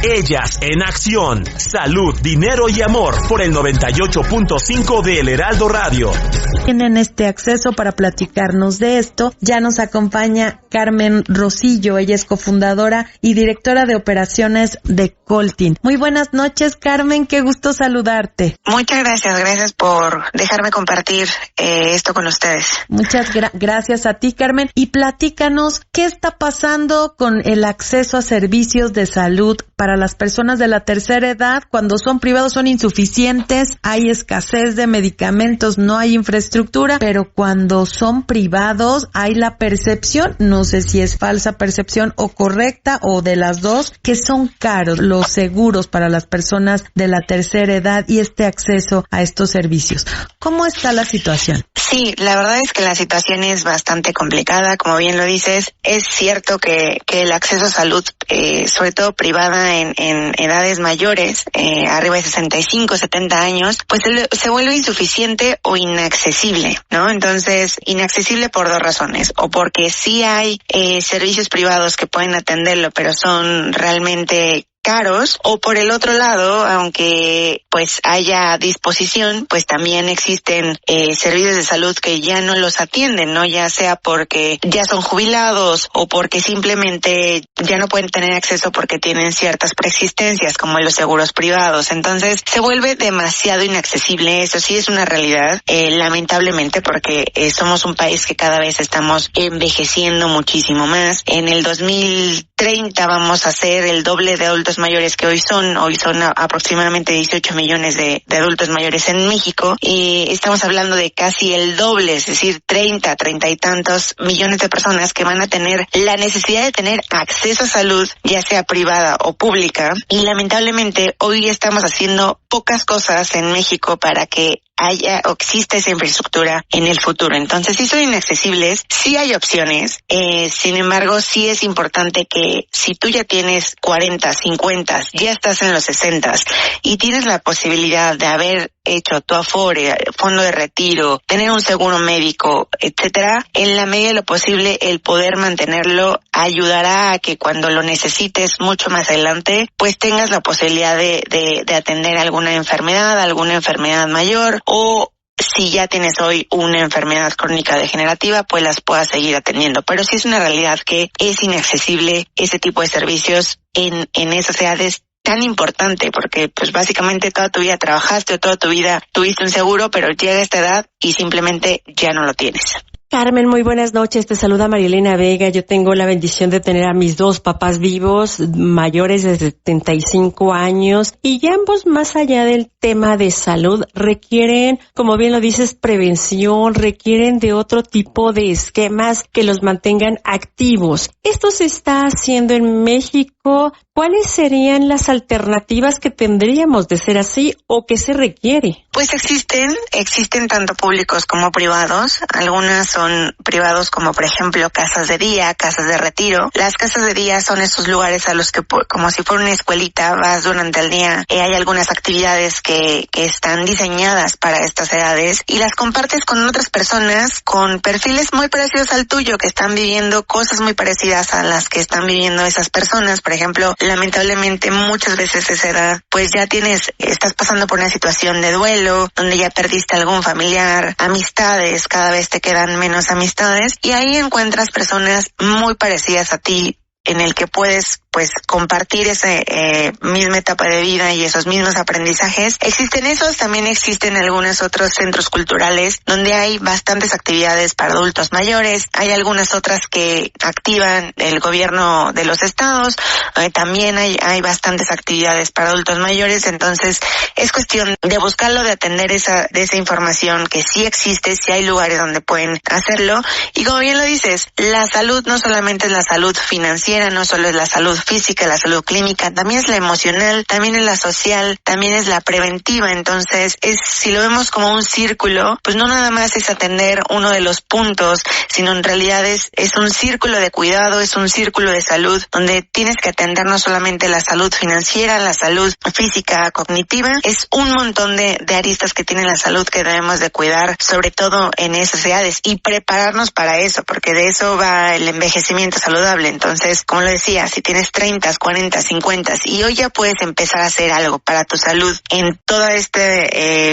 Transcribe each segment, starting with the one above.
Ellas en acción. Salud, dinero y amor por el 98.5 de El Heraldo Radio. Tienen este acceso para platicarnos de esto. Ya nos acompaña Carmen Rosillo. Ella es cofundadora y directora de operaciones de Coltin. Muy buenas noches, Carmen. Qué gusto saludarte. Muchas gracias por dejarme compartir esto con ustedes. Muchas gracias a ti, Carmen. Y platícanos qué está pasando con el acceso a servicios de salud para las personas de la tercera edad. Cuando son privados son insuficientes, hay escasez de medicamentos, no hay infraestructura, pero cuando son privados hay la percepción, no sé si es falsa percepción o correcta o de las dos, que son caros los seguros para las personas de la tercera edad y este acceso a estos servicios. ¿Cómo está la situación? Sí, la verdad es que la situación es bastante complicada, como bien lo dices. Es cierto que el acceso a salud, sobre todo privada en edades mayores, arriba de 65, 70 años, pues se vuelve insuficiente o inaccesible, ¿no? Entonces, inaccesible por dos razones, o porque sí hay servicios privados que pueden atenderlo, pero son realmente caros, o por el otro lado, aunque pues haya disposición, pues también existen servicios de salud que ya no los atienden, ¿no? Ya sea porque ya son jubilados o porque simplemente ya no pueden tener acceso porque tienen ciertas preexistencias como los seguros privados. Entonces se vuelve demasiado inaccesible. Eso sí es una realidad, lamentablemente, porque somos un país que cada vez estamos envejeciendo muchísimo más. En el 2030 vamos a ser el doble de adultos mayores que hoy son aproximadamente 18 millones de adultos mayores en México, y estamos hablando de casi el doble, es decir, 30 y tantos millones de personas que van a tener la necesidad de tener acceso a salud, ya sea privada o pública, y lamentablemente hoy estamos haciendo pocas cosas en México para que haya o exista esa infraestructura en el futuro. Entonces sí son inaccesibles, sí hay opciones, sin embargo sí es importante que si tú ya tienes 40, 50, ya estás en los 60 y tienes la posibilidad de haber hecho tu Afore, fondo de retiro, tener un seguro médico, etcétera, en la medida de lo posible el poder mantenerlo ayudará a que cuando lo necesites mucho más adelante, pues tengas la posibilidad de atender alguna enfermedad mayor, o si ya tienes hoy una enfermedad crónica degenerativa, pues las puedas seguir atendiendo. Pero sí es una realidad que es inaccesible ese tipo de servicios en esas edades tan importante, porque pues básicamente toda tu vida trabajaste o toda tu vida tuviste un seguro, pero llega esta edad y simplemente ya no lo tienes. Carmen, muy buenas noches. Te saluda Marielena Vega. Yo tengo la bendición de tener a mis dos papás vivos, mayores de 75 años, y ambos, más allá del tema de salud, requieren, como bien lo dices, prevención, requieren de otro tipo de esquemas que los mantengan activos. Esto se está haciendo en México. ¿Cuáles serían las alternativas que tendríamos de ser así o que se requiere? Pues existen tanto públicos como privados. Algunas son privados, como por ejemplo casas de día, casas de retiro. Las casas de día son esos lugares a los que, como si fuera una escuelita, vas durante el día. Hay algunas actividades que están diseñadas para estas edades y las compartes con otras personas con perfiles muy parecidos al tuyo, que están viviendo cosas muy parecidas a las que están viviendo esas personas. Por ejemplo, lamentablemente muchas veces a esa edad pues ya estás pasando por una situación de duelo, donde ya perdiste algún familiar, amistades, cada vez te quedan menos amistades, y ahí encuentras personas muy parecidas a ti en el que puedes pues compartir esa misma etapa de vida y esos mismos aprendizajes. Existen esos, también existen algunos otros centros culturales donde hay bastantes actividades para adultos mayores, hay algunas otras que activan el gobierno de los estados, también hay bastantes actividades para adultos mayores. Entonces es cuestión de buscarlo, de atender esa información que sí existe, sí hay lugares donde pueden hacerlo, y como bien lo dices, la salud no solamente es la salud financiera, no solo es la salud física, la salud clínica, también es la emocional, también es la social, también es la preventiva. Entonces, si lo vemos como un círculo, pues no nada más es atender uno de los puntos, sino en realidad es un círculo de cuidado, es un círculo de salud, donde tienes que atender no solamente la salud financiera, la salud física, cognitiva, es un montón de aristas que tiene la salud que debemos de cuidar, sobre todo en esas edades, y prepararnos para eso, porque de eso va el envejecimiento saludable. Entonces, como lo decía, si tienes 20s, 30s, 40s, 50s y hoy ya puedes empezar a hacer algo para tu salud en toda esta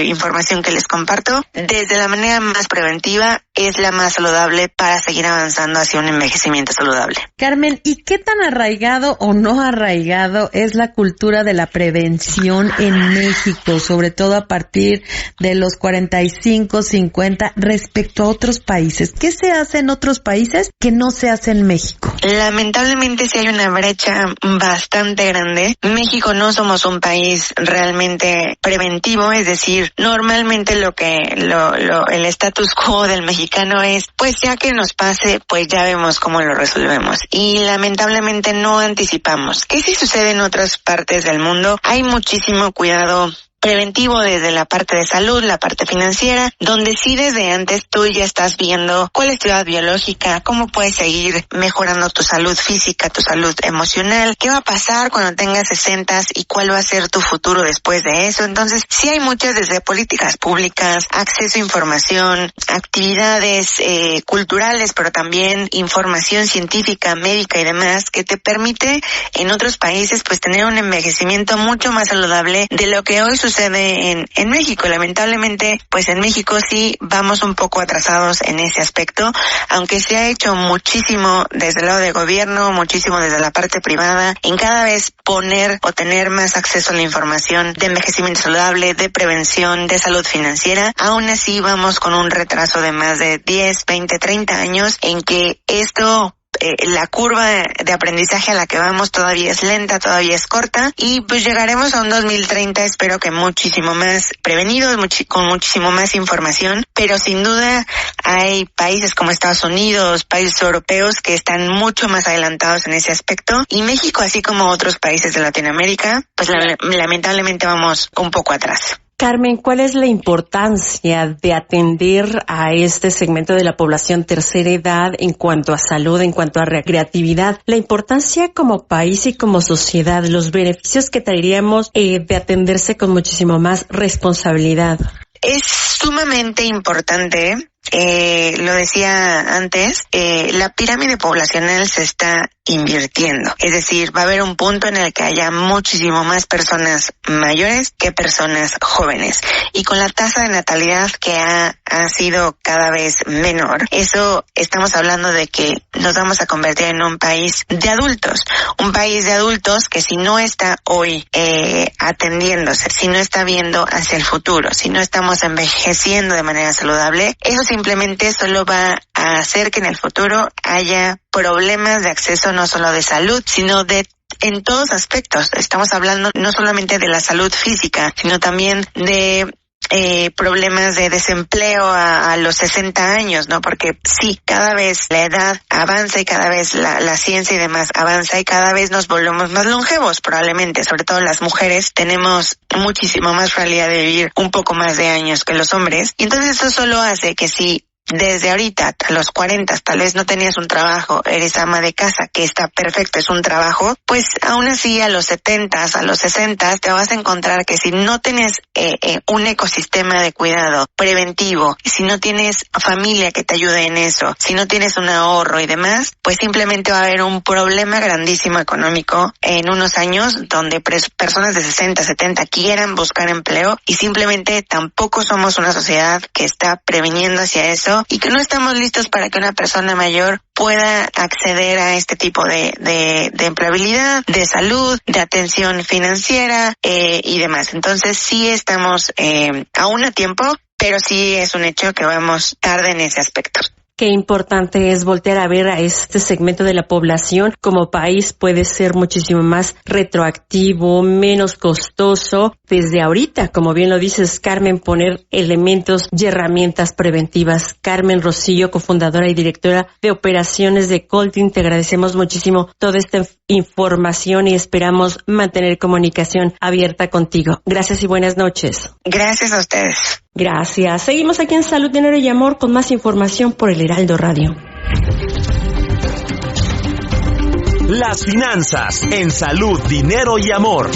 información que les comparto, desde la manera más preventiva es la más saludable para seguir avanzando hacia un envejecimiento saludable. Carmen, ¿y qué tan arraigado o no arraigado es la cultura de la prevención en México, sobre todo a partir de los 45, 50, respecto a otros países? ¿Qué se hace en otros países que no se hace en México? Lamentablemente sí hay una brecha bastante grande. México no somos un país realmente preventivo, es decir, normalmente el status quo del mexicano es, pues ya que nos pase, pues ya vemos cómo lo resolvemos. Y lamentablemente no anticipamos. ¿Qué sí sucede en otras partes del mundo? Hay muchísimo cuidado preventivo desde la parte de salud, la parte financiera, donde sí desde antes tú ya estás viendo cuál es tu edad biológica, cómo puedes seguir mejorando tu salud física, tu salud emocional, qué va a pasar cuando tengas 60 y cuál va a ser tu futuro después de eso. Entonces sí hay muchas desde políticas públicas, acceso a información, actividades culturales, pero también información científica, médica y demás que te permite en otros países pues tener un envejecimiento mucho más saludable de lo que hoy sucede en México. Lamentablemente, pues en México sí vamos un poco atrasados en ese aspecto, aunque se ha hecho muchísimo desde el lado de gobierno, muchísimo desde la parte privada, en cada vez poner o tener más acceso a la información de envejecimiento saludable, de prevención, de salud financiera. Aún así vamos con un retraso de más de 10, 20, 30 años en que esto la curva de aprendizaje a la que vamos todavía es lenta, todavía es corta y pues llegaremos a un 2030 espero que muchísimo más prevenidos, con muchísimo más información, pero sin duda hay países como Estados Unidos, países europeos que están mucho más adelantados en ese aspecto y México, así como otros países de Latinoamérica, pues lamentablemente vamos un poco atrás. Carmen, ¿cuál es la importancia de atender a este segmento de la población tercera edad en cuanto a salud, en cuanto a recreatividad? La importancia como país y como sociedad, los beneficios que traeríamos de atenderse con muchísimo más responsabilidad. Es sumamente importante, lo decía antes, la pirámide poblacional se está invirtiendo. Es decir, va a haber un punto en el que haya muchísimo más personas mayores que personas jóvenes. Y con la tasa de natalidad que ha sido cada vez menor, eso estamos hablando de que nos vamos a convertir en un país de adultos. Un país de adultos que si no está hoy atendiéndose, si no está viendo hacia el futuro, si no estamos envejeciendo de manera saludable, eso simplemente solo va a hacer que en el futuro haya problemas de acceso no solo de salud, sino en todos aspectos. Estamos hablando no solamente de la salud física, sino también de problemas de desempleo a los 60 años, ¿no? Porque sí, cada vez la edad avanza y cada vez la ciencia y demás avanza y cada vez nos volvemos más longevos, probablemente, sobre todo las mujeres tenemos muchísimo más probabilidad de vivir un poco más de años que los hombres y entonces eso solo hace que si desde ahorita a los 40 tal vez no tenías un trabajo, eres ama de casa, que está perfecto, es un trabajo, pues aún así a los 70, a los 60 te vas a encontrar que si no tienes un ecosistema de cuidado preventivo, si no tienes familia que te ayude en eso, si no tienes un ahorro y demás, pues simplemente va a haber un problema grandísimo económico en unos años donde personas de 60, 70 quieran buscar empleo y simplemente tampoco somos una sociedad que está previniendo hacia eso y que no estamos listos para que una persona mayor pueda acceder a este tipo de empleabilidad, de salud, de atención financiera y demás. Entonces sí estamos aún a tiempo, pero sí es un hecho que vamos tarde en ese aspecto. Qué importante es voltear a ver a este segmento de la población. Como país puede ser muchísimo más retroactivo, menos costoso. Desde ahorita, como bien lo dices, Carmen, poner elementos y herramientas preventivas. Carmen Rosillo, cofundadora y directora de operaciones de Colting, te agradecemos muchísimo toda esta información y esperamos mantener comunicación abierta contigo. Gracias y buenas noches. Gracias a ustedes. Gracias. Seguimos aquí en Salud, Dinero y Amor con más información por el Heraldo Radio. Las finanzas en Salud, Dinero y Amor.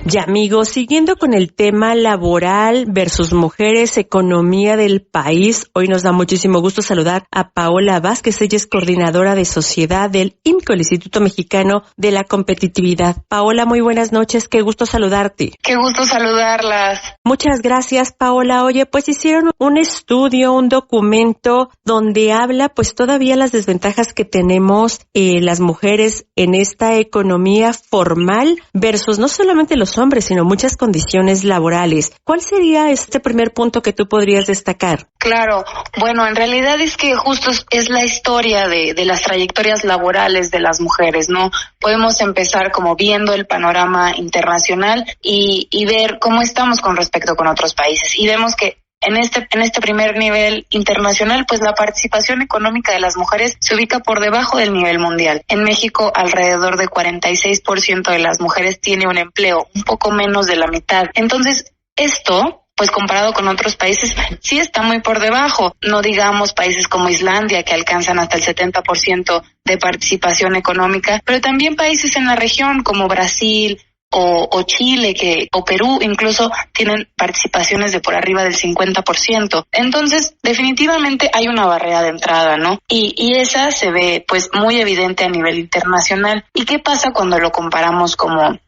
Y amigos, siguiendo con el tema laboral versus mujeres, economía del país, hoy nos da muchísimo gusto saludar a Paola Vázquez. Ella es coordinadora de sociedad del IMCO, el Instituto Mexicano de la Competitividad. Paola, muy buenas noches, qué gusto saludarte. Qué gusto saludarlas. Muchas gracias, Paola. Oye, pues hicieron un estudio, un documento donde habla pues todavía las desventajas que tenemos las mujeres en esta economía formal versus no solamente los hombres, sino muchas condiciones laborales. ¿Cuál sería este primer punto que tú podrías destacar? Claro, bueno, en realidad es que justo es la historia de las trayectorias laborales de las mujeres, ¿no? Podemos empezar como viendo el panorama internacional y ver cómo estamos con respecto con otros países. Y vemos que en este primer nivel internacional, pues la participación económica de las mujeres se ubica por debajo del nivel mundial. En México, alrededor de 46% de las mujeres tiene un empleo, un poco menos de la mitad. Entonces, esto, pues comparado con otros países, sí está muy por debajo. No digamos países como Islandia, que alcanzan hasta el 70% de participación económica, pero también países en la región como Brasil, o Chile, o Perú incluso tienen participaciones de por arriba del 50%. Entonces, definitivamente hay una barrera de entrada, ¿no? Y esa se ve pues muy evidente a nivel internacional. ¿Y qué pasa cuando lo comparamos con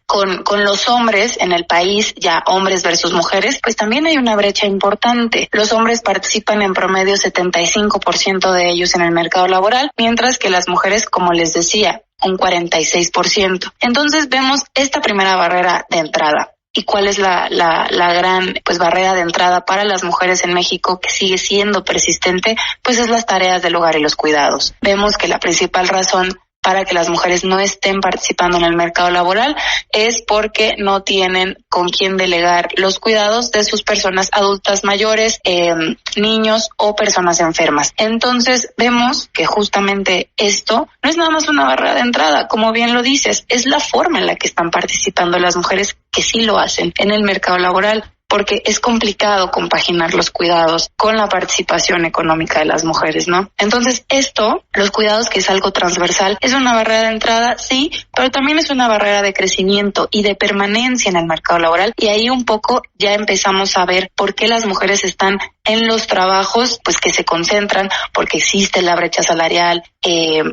los hombres en el país, ya hombres versus mujeres? Pues también hay una brecha importante. Los hombres participan en promedio 75% de ellos en el mercado laboral, mientras que las mujeres, como les decía, un 46%. Entonces vemos esta primera barrera de entrada. ¿Y cuál es la gran barrera de entrada para las mujeres en México, que sigue siendo persistente? Pues es las tareas del hogar y los cuidados. Vemos que la principal razón para que las mujeres no estén participando en el mercado laboral es porque no tienen con quién delegar los cuidados de sus personas adultas mayores, niños o personas enfermas. Entonces vemos que justamente esto no es nada más una barrera de entrada, como bien lo dices, es la forma en la que están participando las mujeres que sí lo hacen en el mercado laboral, porque es complicado compaginar los cuidados con la participación económica de las mujeres, ¿no? Entonces los cuidados, que es algo transversal, es una barrera de entrada, sí, pero también es una barrera de crecimiento y de permanencia en el mercado laboral, y ahí un poco ya empezamos a ver por qué las mujeres están en los trabajos pues que se concentran, porque existe la brecha salarial,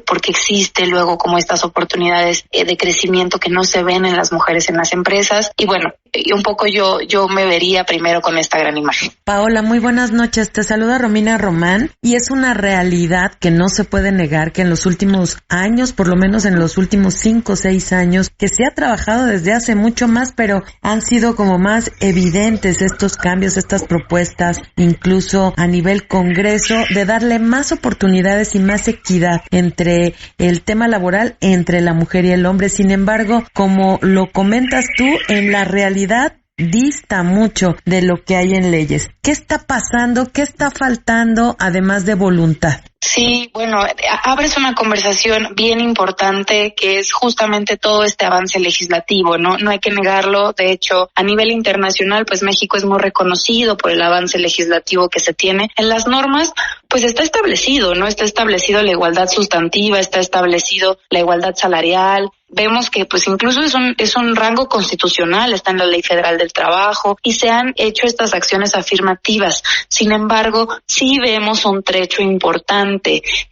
porque existe luego como estas oportunidades de crecimiento que no se ven en las mujeres en las empresas. Y bueno, un poco yo me vería primero con esta gran imagen. Paola, muy buenas noches. Te saluda Romina Román, y es una realidad que no se puede negar que en los últimos años, por lo menos en los últimos 5 o 6 años, que se ha trabajado desde hace mucho más, pero han sido como más evidentes estos cambios, estas propuestas, incluso a nivel Congreso, de darle más oportunidades y más equidad entre el tema laboral, entre la mujer y el hombre. Sin embargo, como lo comentas tú, en la realidad dista mucho de lo que hay en leyes. ¿Qué está pasando? ¿Qué está faltando, además de voluntad? Sí, bueno, abres una conversación bien importante, que es justamente todo este avance legislativo, ¿no? No hay que negarlo. De hecho, a nivel internacional, pues México es muy reconocido por el avance legislativo que se tiene. En las normas, pues está establecido, ¿no? Está establecido la igualdad sustantiva, está establecido la igualdad salarial. Vemos que pues incluso es un rango constitucional, está en la Ley Federal del Trabajo, y se han hecho estas acciones afirmativas. Sin embargo, sí vemos un trecho importante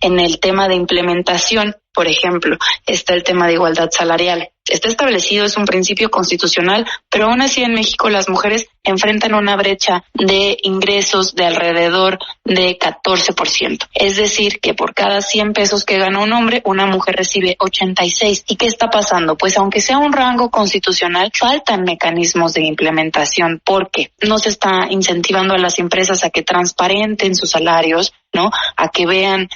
en el tema de implementación. Por ejemplo, está el tema de igualdad salarial. Está establecido, es un principio constitucional, pero aún así en México las mujeres enfrentan una brecha de ingresos de alrededor de 14%. Es decir, que por cada 100 pesos que gana un hombre, una mujer recibe 86. ¿Y qué está pasando? Pues aunque sea un rango constitucional, faltan mecanismos de implementación, porque no se está incentivando a las empresas a que transparenten sus salarios, ¿no? A que vean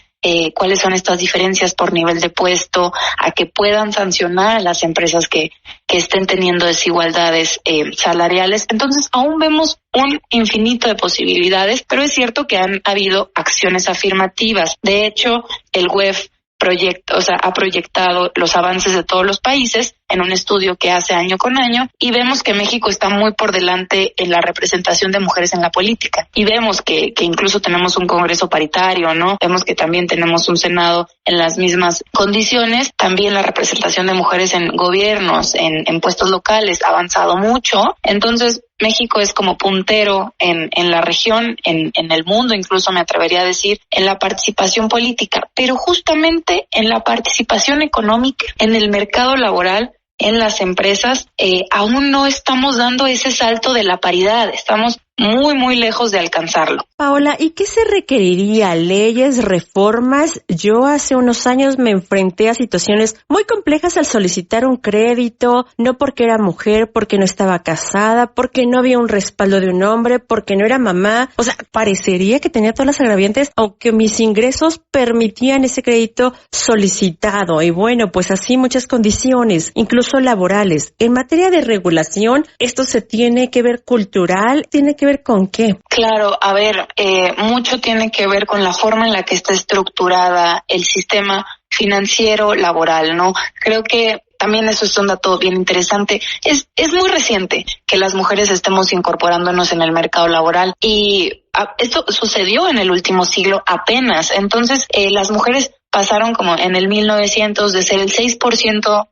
cuáles son estas diferencias por nivel de puesto, a que puedan sancionar a las empresas que estén teniendo desigualdades salariales. Entonces, aún vemos un infinito de posibilidades, pero es cierto que han habido acciones afirmativas. De hecho, el WEF ha proyectado los avances de todos los países, en un estudio que hace año con año, y vemos que México está muy por delante en la representación de mujeres en la política. Y vemos que incluso tenemos un Congreso paritario, ¿no? Vemos que también tenemos un Senado en las mismas condiciones. También la representación de mujeres en gobiernos, en puestos locales, ha avanzado mucho. Entonces, México es como puntero en la región, en el mundo, incluso me atrevería a decir, en la participación política, pero justamente en la participación económica, en el mercado laboral, en las empresas, aún no estamos dando ese salto de la paridad. Estamos muy, muy lejos de alcanzarlo. Paola, ¿y qué se requeriría? ¿Leyes, reformas? Yo hace unos años me enfrenté a situaciones muy complejas al solicitar un crédito, no porque era mujer, porque no estaba casada, porque no había un respaldo de un hombre, porque no era mamá. O sea, parecería que tenía todas las agraviantes, aunque mis ingresos permitían ese crédito solicitado. Y bueno, pues así muchas condiciones, incluso laborales. En materia de regulación, ¿esto se tiene que ver cultural? ¿Tiene que ver con qué? Claro, a ver, mucho tiene que ver con la forma en la que está estructurada el sistema financiero laboral, ¿no? Creo que también eso es un dato bien interesante. Es muy reciente que las mujeres estemos incorporándonos en el mercado laboral y esto sucedió en el último siglo apenas. Entonces, las mujeres pasaron como en el 1900 de ser el 6%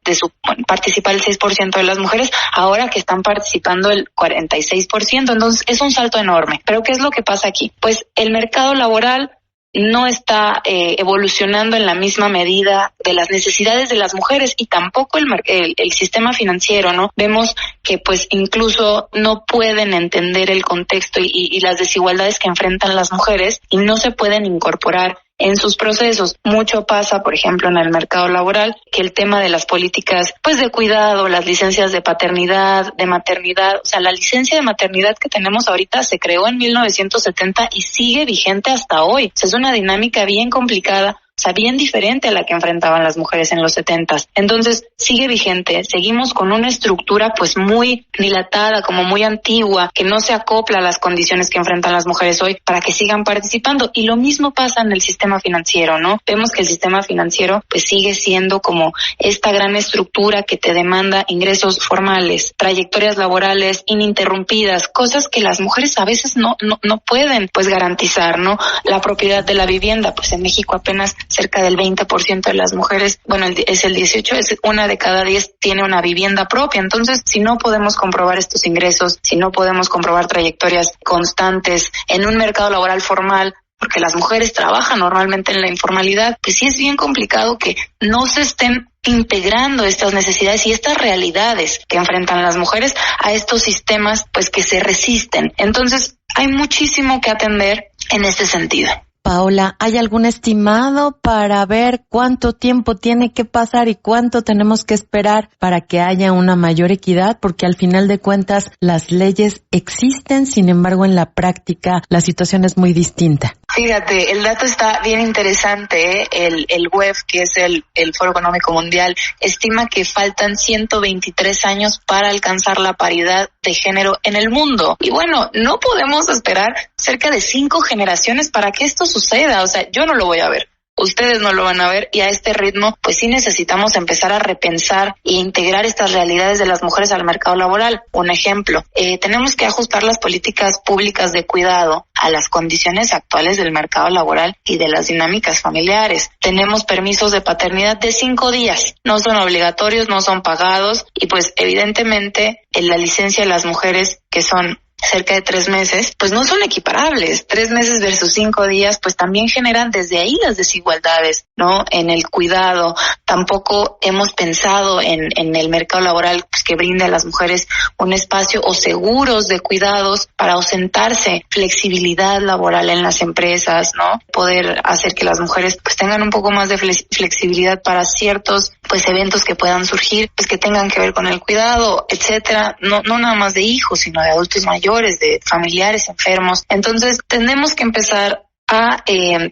participar el 6% de las mujeres, ahora que están participando el 46%. Entonces, es un salto enorme. Pero ¿qué es lo que pasa aquí? Pues el mercado laboral no está evolucionando en la misma medida de las necesidades de las mujeres y tampoco el sistema financiero, ¿no? Vemos que pues incluso no pueden entender el contexto y las desigualdades que enfrentan las mujeres y no se pueden incorporar en sus procesos. Mucho pasa, por ejemplo, en el mercado laboral, que el tema de las políticas, pues de cuidado, las licencias de paternidad, de maternidad, o sea, la licencia de maternidad que tenemos ahorita se creó en 1970 y sigue vigente hasta hoy. O sea, es una dinámica bien complicada, o sea, bien diferente a la que enfrentaban las mujeres en los 70s. Entonces, sigue vigente. Seguimos con una estructura pues muy dilatada, como muy antigua, que no se acopla a las condiciones que enfrentan las mujeres hoy para que sigan participando. Y lo mismo pasa en el sistema financiero, ¿no? Vemos que el sistema financiero pues sigue siendo como esta gran estructura que te demanda ingresos formales, trayectorias laborales ininterrumpidas, cosas que las mujeres a veces no pueden pues garantizar, ¿no? La propiedad de la vivienda, pues en México apenas cerca del 20% de las mujeres, bueno, es el 18%, es 1 de cada 10 tiene una vivienda propia. Entonces, si no podemos comprobar estos ingresos, si no podemos comprobar trayectorias constantes en un mercado laboral formal, porque las mujeres trabajan normalmente en la informalidad, pues sí es bien complicado que no se estén integrando estas necesidades y estas realidades que enfrentan las mujeres a estos sistemas pues que se resisten. Entonces, hay muchísimo que atender en este sentido. Paola, ¿hay algún estimado para ver cuánto tiempo tiene que pasar y cuánto tenemos que esperar para que haya una mayor equidad? Porque al final de cuentas las leyes existen, sin embargo en la práctica la situación es muy distinta. Fíjate, el dato está bien interesante, ¿eh? El WEF, que es el Foro Económico Mundial, estima que faltan 123 años para alcanzar la paridad de género en el mundo. Y bueno, no podemos esperar cerca de 5 generaciones para que esto suceda. O sea, yo no lo voy a ver. Ustedes no lo van a ver y a este ritmo pues sí necesitamos empezar a repensar e integrar estas realidades de las mujeres al mercado laboral. Un ejemplo, tenemos que ajustar las políticas públicas de cuidado a las condiciones actuales del mercado laboral y de las dinámicas familiares. Tenemos permisos de paternidad de 5 días, no son obligatorios, no son pagados y pues evidentemente en la licencia de las mujeres que son cerca de 3 meses, pues no son equiparables. 3 meses versus 5 días, pues también generan desde ahí las desigualdades, ¿no? En el cuidado. Tampoco hemos pensado en el mercado laboral pues, que brinde a las mujeres un espacio o seguros de cuidados para ausentarse, flexibilidad laboral en las empresas, ¿no? Poder hacer que las mujeres pues tengan un poco más de flexibilidad para ciertos pues eventos que puedan surgir, pues que tengan que ver con el cuidado, etcétera. No nada más de hijos, sino de adultos mayores, de familiares enfermos. Entonces, tenemos que empezar a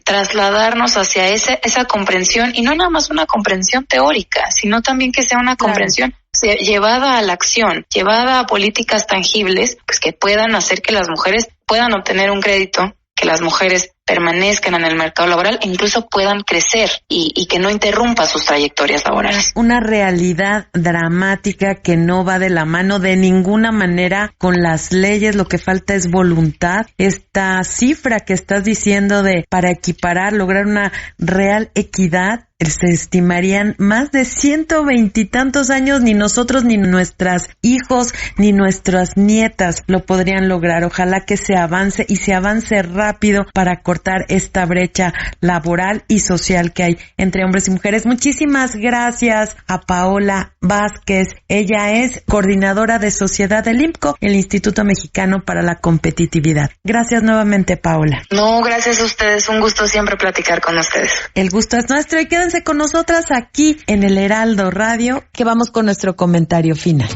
trasladarnos hacia esa comprensión y no nada más una comprensión teórica, sino también que sea una comprensión llevada a la acción, llevada a políticas tangibles, pues que puedan hacer que las mujeres puedan obtener un crédito que las mujeres permanezcan en el mercado laboral e incluso puedan crecer y que no interrumpa sus trayectorias laborales. Una realidad dramática que no va de la mano de ninguna manera con las leyes. Lo que falta es voluntad. Esta cifra que estás diciendo de para equiparar, lograr una real equidad, se estimarían más de 120 y tantos años. Ni nosotros, ni nuestros hijos, ni nuestras nietas lo podrían lograr. Ojalá que se avance y se avance rápido para cortar esta brecha laboral y social que hay entre hombres y mujeres. Muchísimas gracias a Paola Vázquez. Ella es coordinadora de sociedad del IMCO, el Instituto Mexicano para la Competitividad. Gracias nuevamente, Paola. No, gracias a ustedes. Un gusto siempre platicar con ustedes. El gusto es nuestro y quédense con nosotras aquí en el Heraldo Radio, que vamos con nuestro comentario final.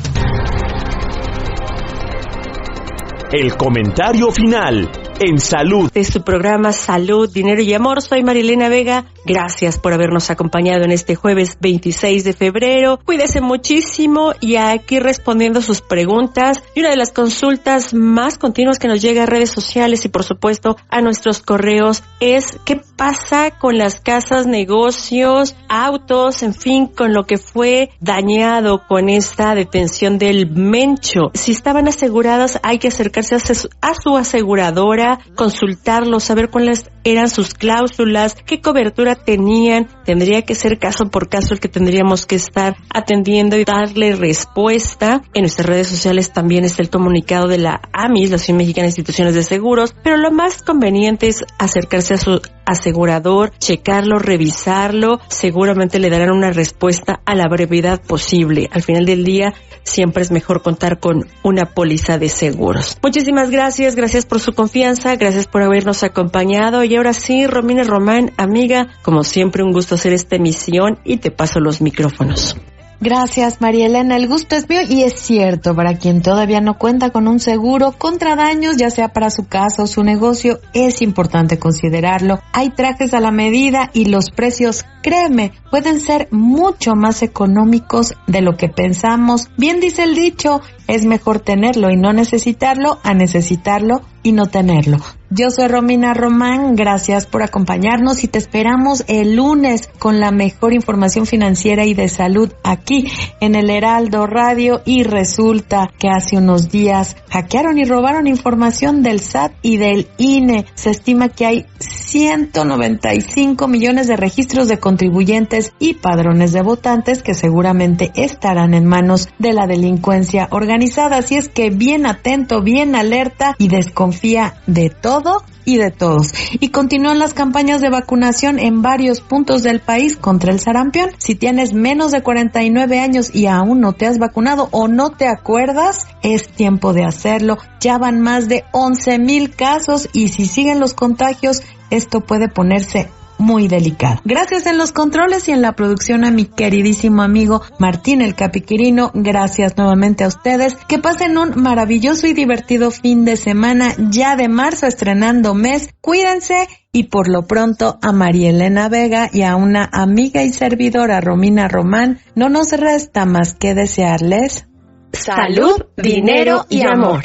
El comentario final en Salud. De su programa Salud, Dinero y Amor, soy Marilena Vega. Gracias por habernos acompañado en este jueves 26 de febrero. Cuídese muchísimo y aquí respondiendo sus preguntas. Y una de las consultas más continuas que nos llega a redes sociales y por supuesto a nuestros correos es ¿qué pasa con las casas, negocios, autos, en fin, con lo que fue dañado con esta detención del Mencho? Si estaban aseguradas, hay que acercarse a su aseguradora, consultarlo, saber cuáles eran sus cláusulas, qué cobertura tenían. Tendría que ser caso por caso el que tendríamos que estar atendiendo y darle respuesta. En nuestras redes sociales también está el comunicado de la AMIS, la Asociación Mexicana de Instituciones de Seguros, pero lo más conveniente es acercarse a su asegurador, checarlo, revisarlo. Seguramente le darán una respuesta a la brevedad posible. Al final del día, siempre es mejor contar con una póliza de seguros. Muchísimas gracias por su confianza, gracias por habernos acompañado. Y ahora sí, Romina Román, amiga, como siempre un gusto hacer esta emisión y te paso los micrófonos. Gracias, María Elena. El gusto es mío y es cierto, para quien todavía no cuenta con un seguro contra daños, ya sea para su casa o su negocio, es importante considerarlo. Hay trajes a la medida y los precios, créeme, pueden ser mucho más económicos de lo que pensamos. Bien dice el dicho, es mejor tenerlo y no necesitarlo a necesitarlo y no tenerlo. Yo soy Romina Román, gracias por acompañarnos y te esperamos el lunes con la mejor información financiera y de salud aquí en el Heraldo Radio. Y resulta que hace unos días hackearon y robaron información del SAT y del INE. Se estima que hay 195 millones de registros de contribuyentes y padrones de votantes que seguramente estarán en manos de la delincuencia organizada. Así es que bien atento, bien alerta y desconfía de todo y de todos. Y continúan las campañas de vacunación en varios puntos del país contra el sarampión. Si tienes menos de 49 años y aún no te has vacunado o no te acuerdas, es tiempo de hacerlo. Ya van más de 11,000 casos y si siguen los contagios, esto puede ponerse muy delicado. Gracias en los controles y en la producción a mi queridísimo amigo Martín el Capiquirino. Gracias nuevamente a ustedes. Que pasen un maravilloso y divertido fin de semana ya de marzo, estrenando mes. Cuídense y por lo pronto a María Elena Vega y a una amiga y servidora Romina Román no nos resta más que desearles salud, dinero y amor.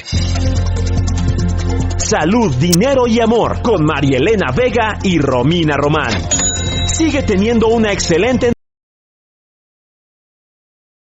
Salud, Dinero y Amor con María Elena Vega y Romina Román. Sigue teniendo una excelente